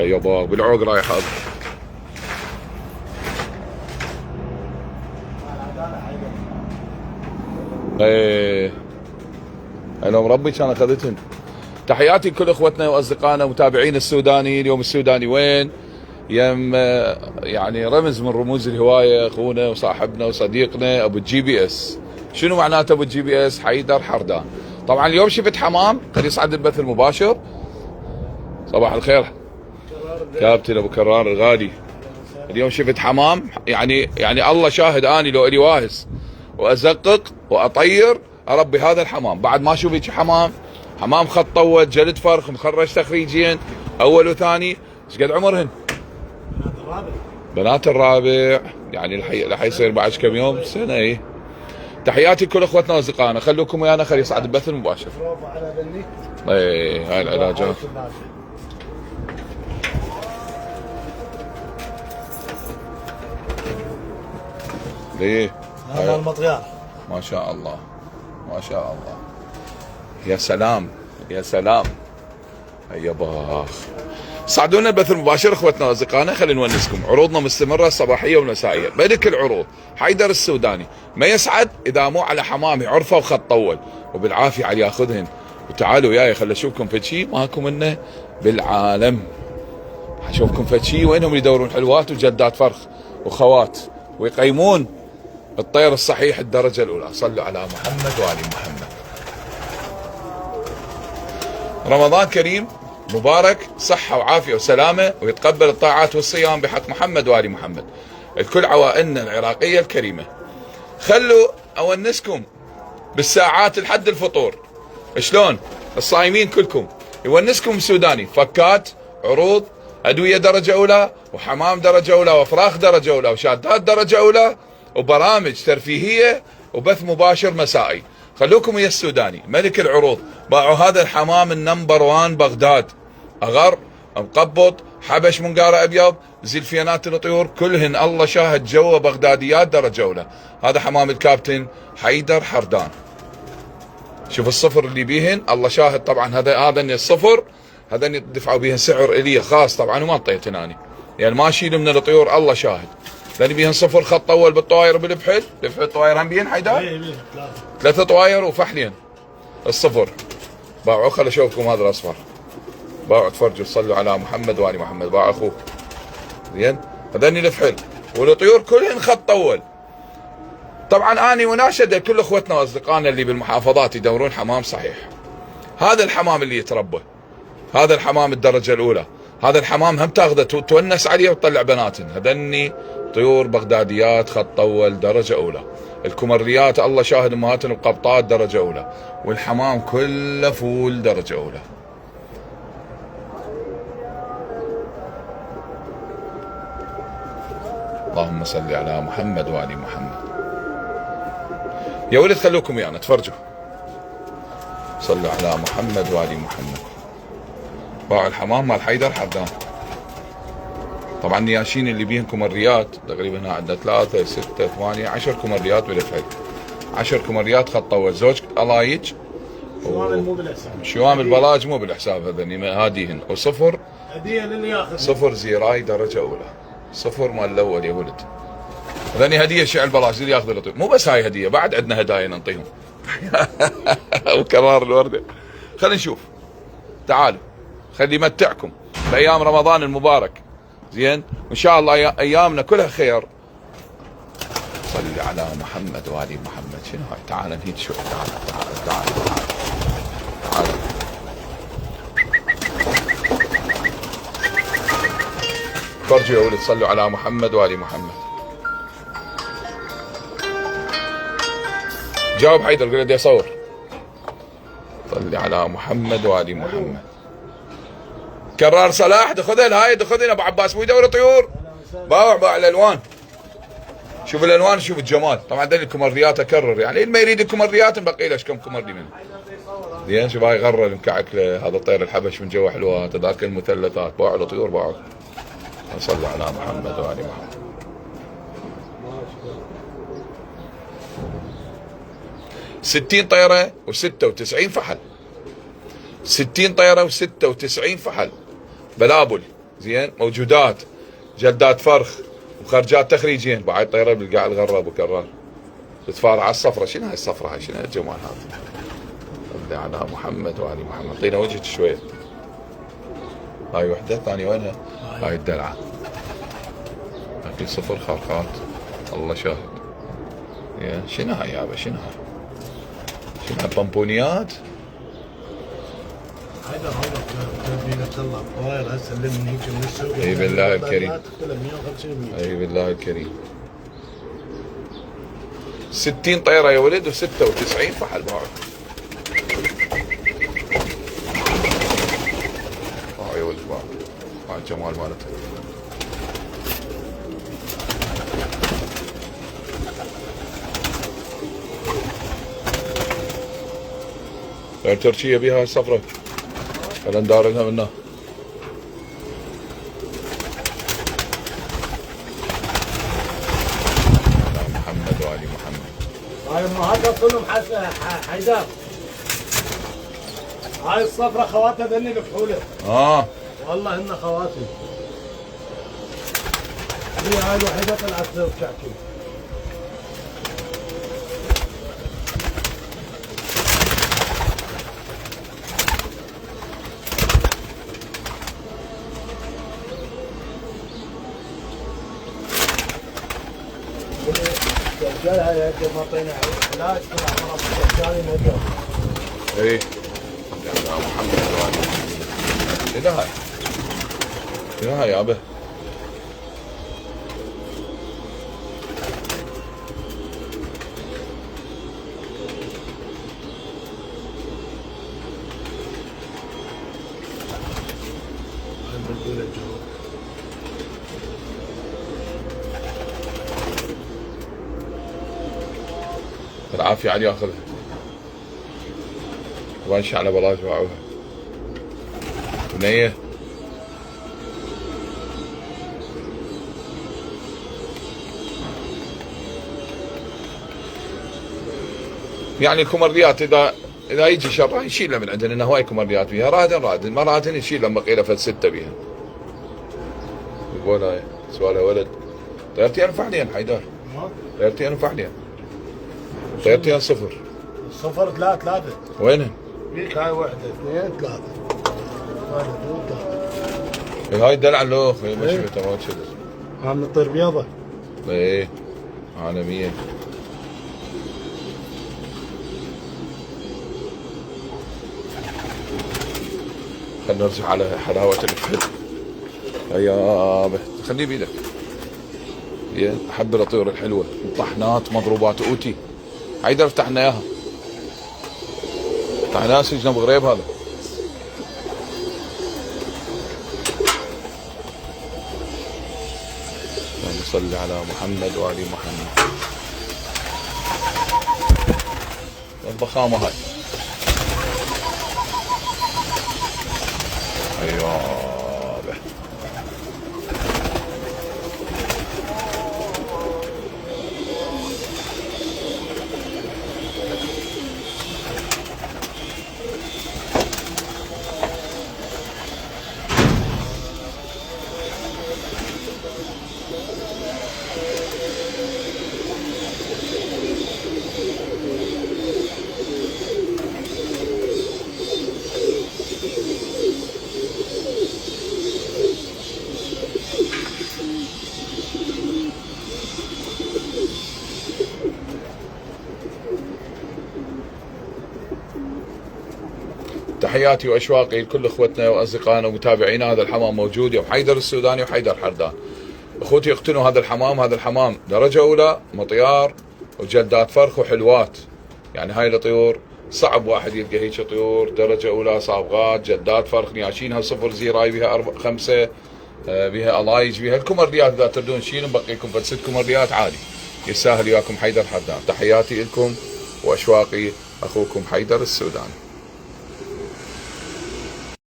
يابا بالعوق رايح هذا. ايه انا مربي كان اخذتهن. تحياتي لكل اخوتنا واصدقائنا ومتابعين السوداني. اليوم السوداني وين؟ يم يعني رمز من رموز الهوايه، اخونا وصاحبنا وصديقنا ابو الجي بي اس. شنو معناته ابو الجي بي اس؟ حيدر حردان. طبعا اليوم شفت حمام، خلي يصعد البث المباشر. صباح الخير كابتن ابو كرار الغالي. اليوم شفت حمام، يعني الله شاهد، اني لو الي واهس وازقق واطير اربي هذا الحمام. بعد ما اشوف هيك حمام خط طول، جلد فرخ، مخرج تخريجين اول وثاني. ايش قد عمرهن؟ بنات الرابع. يعني راح يصير بعد كم يوم سنه. ايه تحياتي لكل اخوتنا واصدقائنا، خلوكم ويانا، خلي يصعد البث المباشر. ايه هاي العلاجات. ليه؟ هذا المطيار. ما شاء الله ما شاء الله. يا سلام يا سلام. يا باخ. صعدونا البث المباشر اخوتنا واصدقائنا، خلينا نونسكم. عروضنا مستمره الصباحيه والمسائيه، ملك العروض حيدر السوداني. ما يسعد اذا مو على حمامي عرفه وخط طول، وبالعافيه على ياخذهن. وتعالوا وياي خلي اشوفكم فد شيء ماكو منه بالعالم. اشوفكم فد شيء وينهم اللي يدورون حلوات وجدات فرخ وخوات ويقيمون الطير الصحيح الدرجه الاولى. صلوا على محمد وال محمد. رمضان كريم مبارك، صحة وعافية وسلامة، ويتقبل الطاعات والصيام بحق محمد وآل محمد. الكل عوائلنا العراقية الكريمة. خلوا أونسكم بالساعات لحد الفطور. شلون؟ الصايمين كلكم يونسكم سوداني، فكات، عروض، أدوية درجة أولى، وحمام درجة أولى، وفراخ درجة أولى، وشادات درجة أولى، وبرامج ترفيهية، وبث مباشر مسائي. خلوكم ويا السوداني ملك العروض. باعوا هذا الحمام النمبر 1 بغداد، اغر، مقبط، حبش منقار ابيض، زلفيانات الطيور، كلهن الله شاهد جوا بغداديات درجه اولى. هذا حمام الكابتن حيدر حردان. شوف الصفر اللي بيهن الله شاهد. طبعا هذا الصفر، هذا دفعوا بيهن سعر الي خاص طبعا، وما انطيتن اني يعني ما اشيل من الطيور الله شاهد. لان بيهن صفر خط طول بالطواير وبالبحل. دفع الطواير هم بيهن حيدر؟ 3 طواير وفحلين الصفر. باعوا. خل اشوفكم هذا الاصفر. باعوا تفرجوا. صلوا على محمد وآل محمد. باع اخوه زين. هذني الفحل والطيور كلهن خط طول. طبعا اني وناشد كل اخوتنا واصدقائنا اللي بالمحافظات يدورون حمام صحيح. هذا الحمام اللي يتربى، هذا الحمام الدرجه الاولى، هذا الحمام هم تاخذه تونس عليه وتطلع بناتن. هذني طيور بغداديات خط طول درجه اولى. الكمريات الله شاهد امهاتن بقبطات درجه اولى، والحمام كله فول درجه اولى. اللهم صل على محمد وآل محمد. يا ولد خلوكم ويانا تفرجوا. صلوا على محمد وآل محمد. باعوا الحمام مال حيدر حردان. طبعا نياشين اللي بيهن كمريات تقريبا هنا عندنا 3 6 8 10 كمريات بالفعل. 10 كمريات خط طول، زوج الايج. شوام البلاج مو بالحساب، هذني هاديهن. وصفر هديه للي ياخذ. صفر زيراي درجه اولى. صفر مال الاول يا ولد. هذني هديه شعل البلاج اللي ياخذ الطيب. مو بس هاي هديه، بعد عندنا هدايا نعطيهم. وكرار الورده. خلينا نشوف. تعالوا خلي يمتعكم بايام رمضان المبارك. زين، وان شاء الله ايامنا كلها خير. صل على محمد وآل محمد. شنو هاي؟ تعال نهيد شوي. تعال فرجوا يا ولد. صلوا على محمد وآل محمد. جاوب حيدر، قول له بدي اصور. صل على محمد وآل محمد. كرار صلاح دخذن هاي، دخذن ابو عباس مو يدور طيور. باع الالوان. شوف الالوان، شوف الجمال. طبعا دل الكمريات اكرر، يعني اللي ما يريد الكمريات نبقي له كم كمري منه. زين. شوف هاي غره المكعك هذا طير الحبش من جوا حلوات. هذاك المثلثات. باعوا له طيور باعوا. صلوا على محمد وآل محمد. 60 طيره و96 فحل. 60 طيره و96 فحل. بلابل زين موجودات جلدات فرخ وخرجات تخريجين بعد طيره بالقاع الغراب وكرار تتفارع على الصفرة. شنو هاي الصفرة هاي؟ شنو الجمال هذا؟ صلي على محمد وآل محمد. اعطينا وجهك شوي. هاي وحدة ثانية وينها؟ هاي الدلعة. هاي صفر خارقات الله شاهد. يا شنو هاي يابا؟ شنو هاي؟ شنو هاي بامبونيات؟ هذا تربية الله طاير هسه اللي من هيك من السوق. اي بالله الكريم. 150. اي بالله الكريم. 60 طيرة يا ولد و96 فحل باعوا. يا ولد باعوا. هاي الجمال مالته. غير تركيا بيها الصفرة. خلينا ندار لها منها. محمد وآل محمد. هاي هذا كلهم حيدر. هاي الصفرة خواتها ذني الفحولة. والله إن خواتي. هاي الوحيدة طلعت وشاكي. رجالها يا اخي معطينا علاج طلع مرض رجالي موجود. ايه يا محمد وآل محمد. شنو هاي؟ شنو هاي يابا؟ العافية علي ياخذها. وانش على بلاش باعوها. بنية يعني الكمريات اذا يجي شر يشيلها من عندنا، انه هواي كمريات بيها رادن ما رادن يشيلها بقيله فد 6 بيها. يقول هاي سؤالها ولد طيرتين فعليا حيدر. طيرتين فعليا. طيرتين صفر. صفر 3 وينهن؟ بيك هاي 1 2 3. 1 2 3. هاي الدلع اللوخ ما شفتها ما تشد. عم نطير بيضة. ايه عالمية. خلينا نرجع على حلاوة الفهد. يابا خليه بيدك. يا احب الطيور الحلوة طحنات مضروبات اوتي. حيدر فتحنا اياها. فتحناها سجن ابو غريب هذا. اللهم صل على محمد وآل محمد. الضخامة هاي. ايوه تحياتي واشواقي لكل اخوتنا واصدقائنا ومتابعينا. هذا الحمام موجود يوم حيدر السوداني وحيدر حردان. اخوتي اقتنوا هذا الحمام. هذا الحمام درجه اولى مطيار وجلدات فرخ وحلوات. يعني هاي الطيور صعب واحد يلقى هيك طيور درجه اولى صابغات جلدات فرخ نياشينها صفر زيراي بها 5 بها الايج بها الكمريات. اذا تردون شيل نبقي لكم بس 6 كمريات عادي. يسهل وياكم حيدر حردان. تحياتي لكم واشواقي اخوكم حيدر السوداني.